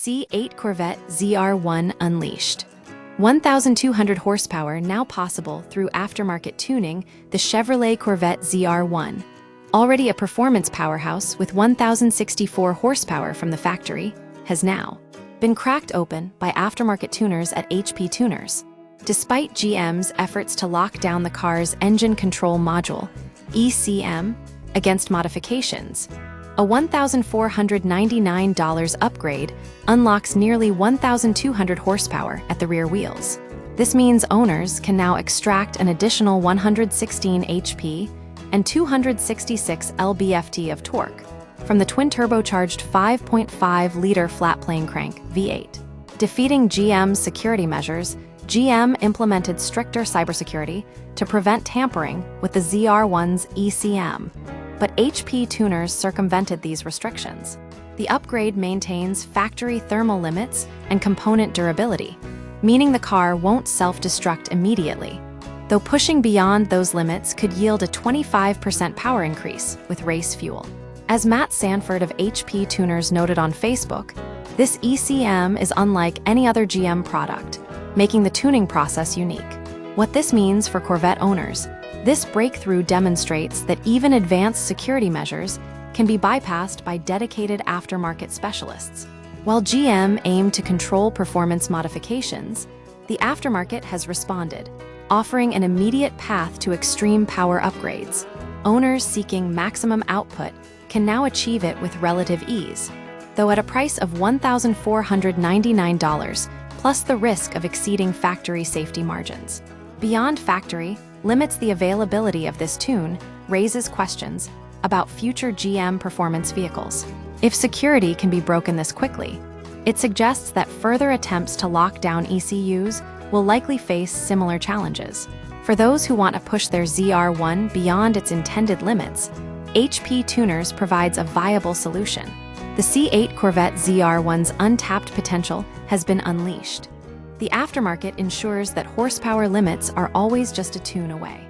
C8 Corvette ZR1 Unleashed. 1,200 horsepower now possible through aftermarket tuning, the Chevrolet Corvette ZR1. Already a performance powerhouse with 1,064 horsepower from the factory, has now been cracked open by aftermarket tuners at HP Tuners. Despite GM's efforts to lock down the car's engine control module, ECM, against modifications, a $1,499 upgrade unlocks nearly 1,200 horsepower at the rear wheels. This means owners can now extract an additional 116 HP and 266 lb-ft of torque from the twin-turbocharged 5.5-liter flat-plane crank V8. Defeating GM's security measures, GM implemented stricter cybersecurity to prevent tampering with the ZR1's ECM. But HP tuners circumvented these restrictions. The upgrade maintains factory thermal limits and component durability, meaning the car won't self-destruct immediately, though pushing beyond those limits could yield a 25% power increase with race fuel. As Matt Sanford of HP Tuners noted on Facebook, this ECM is unlike any other GM product, making the tuning process unique. What this means for Corvette owners: this breakthrough demonstrates that even advanced security measures can be bypassed by dedicated aftermarket specialists. While GM aimed to control performance modifications, the aftermarket has responded, offering an immediate path to extreme power upgrades. Owners seeking maximum output can now achieve it with relative ease, though at a price of $1,499, plus the risk of exceeding factory safety margins. Beyond factory limits the availability of this tune raises questions about future GM performance vehicles. If security can be broken this quickly, it suggests that further attempts to lock down ECUs will likely face similar challenges. For those who want to push their ZR1 beyond its intended limits, HP Tuners provides a viable solution. The C8 Corvette ZR1's untapped potential has been unleashed. The aftermarket ensures that horsepower limits are always just a tune away.